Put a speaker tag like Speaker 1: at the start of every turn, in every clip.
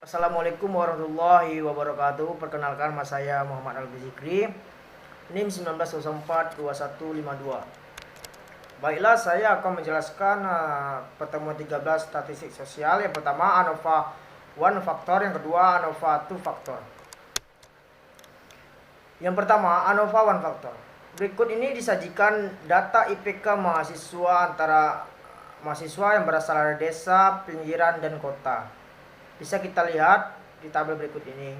Speaker 1: Assalamualaikum warahmatullahi wabarakatuh. Perkenalkan, nama saya Muhammad Alfi Zikri, NIM 19042152. Baiklah, saya akan menjelaskan pertemuan 13 statistik sosial. Yang pertama, ANOVA 1 faktor, yang kedua ANOVA 2 faktor. Yang pertama, ANOVA 1 faktor. Berikut ini disajikan data IPK mahasiswa antara mahasiswa yang berasal dari desa, pinggiran, dan kota. Bisa kita lihat di tabel berikut ini.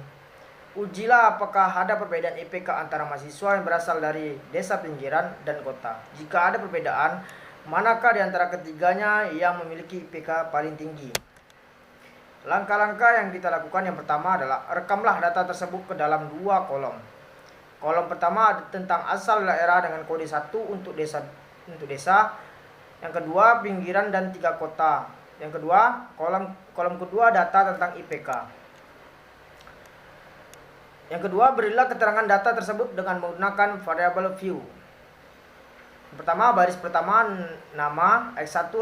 Speaker 1: Ujilah apakah ada perbedaan IPK antara mahasiswa yang berasal dari desa pinggiran dan kota. Jika ada perbedaan, manakah di antara ketiganya yang memiliki IPK paling tinggi? Langkah-langkah yang kita lakukan yang pertama adalah rekamlah data tersebut ke dalam dua kolom. Kolom pertama tentang asal daerah dengan kode 1 untuk desa. Yang kedua pinggiran dan 3 kota. Yang kedua, kolom kedua data tentang IPK. Yang kedua, berilah keterangan data tersebut dengan menggunakan variabel view. Yang pertama, baris pertama nama, X1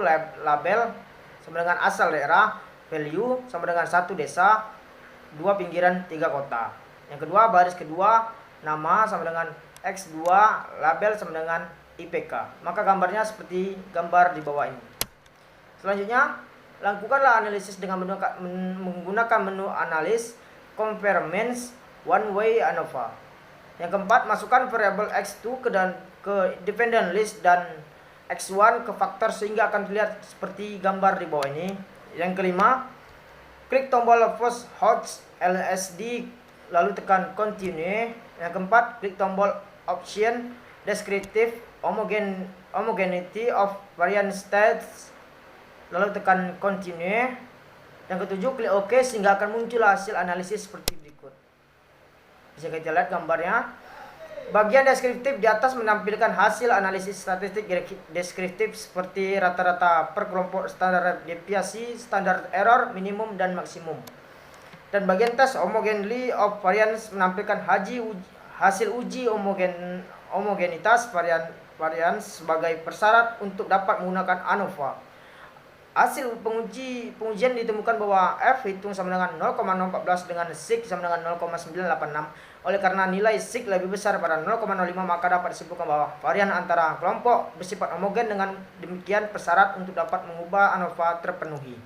Speaker 1: label sama dengan asal daerah, value sama dengan 1 desa, 2 pinggiran, 3 kota. Yang kedua, baris kedua nama sama dengan X2 label sama dengan IPK. Maka gambarnya seperti gambar di bawah ini. Selanjutnya, lakukanlah analisis dengan menggunakan menu analis, compare means, one way ANOVA. Yang keempat, masukkan variabel X2 ke dependent list dan X1 ke faktor sehingga akan terlihat seperti gambar di bawah ini. Yang kelima, klik tombol post host LSD lalu tekan continue. Yang keempat, klik tombol option descriptive homogeneity of variant states lalu tekan continue. Yang ketujuh, klik OK sehingga akan muncul hasil analisis seperti berikut. Bisa kita lihat gambarnya. Bagian deskriptif di atas menampilkan hasil analisis statistik deskriptif seperti rata-rata per kelompok, standar deviasi, standar error, minimum dan maksimum. Dan bagian tes homogeneity of variance menampilkan hasil uji homogenitas varian sebagai persyarat untuk dapat menggunakan ANOVA. Hasil pengujian ditemukan bahwa F hitung sama dengan 0,014 dengan SIG sama dengan 0,986. Oleh karena nilai SIG lebih besar pada 0,05, maka dapat disimpulkan bahwa varian antara kelompok bersifat homogen. Dengan demikian persyarat untuk dapat mengubah ANOVA terpenuhi.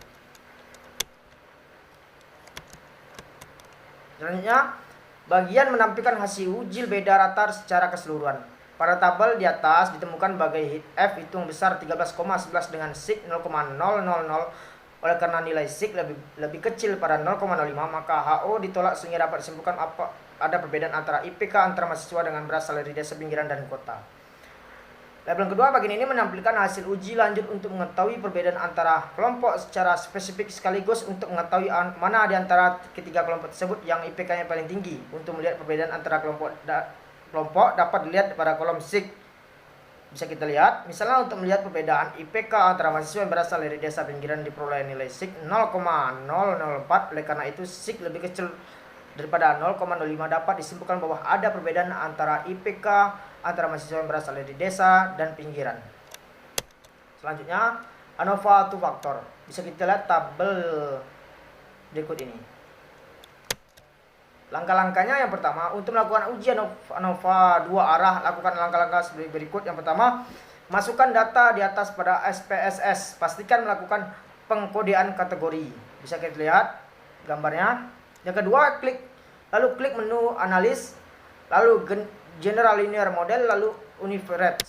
Speaker 1: Selanjutnya, bagian menampilkan hasil uji beda rata secara keseluruhan. Pada tabel di atas ditemukan bagai F hitung besar 13,11 dengan SIG 0,000. Oleh karena nilai SIG lebih kecil pada 0,05, maka HO ditolak sehingga dapat disimpulkan ada perbedaan antara IPK antara mahasiswa dengan berasal dari desa pinggiran dan kota. Label kedua bagian ini menampilkan hasil uji lanjut untuk mengetahui perbedaan antara kelompok secara spesifik sekaligus untuk mengetahui mana di antara ketiga kelompok tersebut yang IPK-nya paling tinggi. Untuk melihat perbedaan antara kelompok dapat dilihat pada kolom SIG. Bisa kita lihat, misalnya untuk melihat perbedaan IPK antara mahasiswa yang berasal dari desa pinggiran diperoleh nilai SIG 0,004. Oleh karena itu SIG lebih kecil daripada 0,05, dapat disimpulkan bahwa ada perbedaan antara IPK antara mahasiswa yang berasal dari desa dan pinggiran. Selanjutnya, ANOVA 2 faktor. Bisa kita lihat tabel berikut ini. Langkah-langkahnya yang pertama, untuk melakukan ujian ANOVA 2 arah, lakukan langkah-langkah sebagai berikut. Yang pertama, masukkan data di atas pada SPSS. Pastikan melakukan pengkodean kategori. Bisa kita lihat gambarnya. Yang kedua, lalu klik menu analis, lalu general linear model, lalu univariate.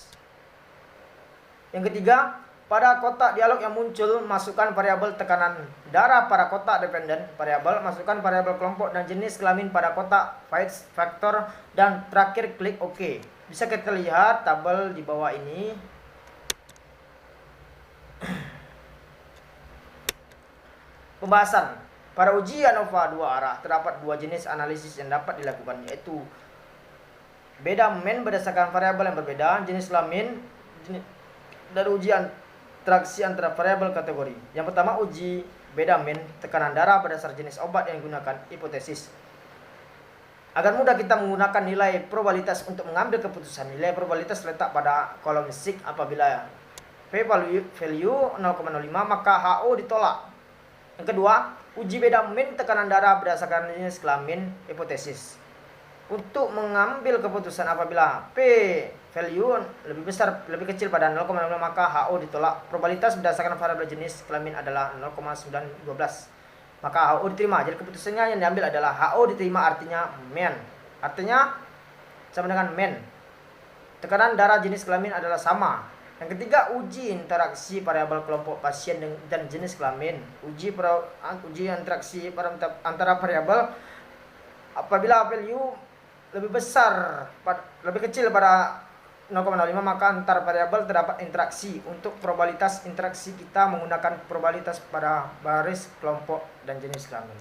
Speaker 1: Yang ketiga, pada kotak dialog yang muncul, masukkan variabel tekanan darah pada kotak dependent variabel, masukkan variabel kelompok dan jenis kelamin pada kotak faktor, dan terakhir klik OK. Bisa kita lihat tabel di bawah ini. Pembahasan. Pada uji ANOVA 2 arah, terdapat 2 jenis analisis yang dapat dilakukan, yaitu beda main berdasarkan variabel yang berbeda, jenis kelamin, dan ujian interaksi antara variabel kategori. Yang pertama, uji beda main tekanan darah berdasar jenis obat yang digunakan, hipotesis. Agar mudah kita menggunakan nilai probabilitas untuk mengambil keputusan. Nilai probabilitas letak pada kolom SIG. Apabila P value 0,05, maka HO ditolak. Yang kedua, Uji beda min tekanan darah berdasarkan jenis kelamin, hipotesis. Untuk mengambil keputusan apabila P value lebih besar, lebih kecil pada 0,5, maka HO ditolak. Probabilitas berdasarkan variabel jenis kelamin adalah 0,912. Maka HO diterima. Jadi keputusannya yang diambil adalah HO diterima, artinya men. Artinya sama dengan men. Tekanan darah jenis kelamin adalah sama. Yang ketiga, uji interaksi variabel kelompok pasien dan jenis kelamin. Uji interaksi antara variabel apabila value lebih besar, lebih kecil pada 0,05, maka antar variabel terdapat interaksi. Untuk probabilitas interaksi kita menggunakan probabilitas pada baris kelompok dan jenis kelamin.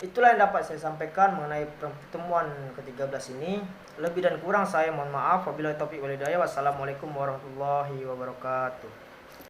Speaker 1: Itulah yang dapat saya sampaikan mengenai pertemuan ke-13 ini. Lebih dan kurang saya mohon maaf. Wabillahi taufiq wal hidayah. Wassalamualaikum warahmatullahi wabarakatuh.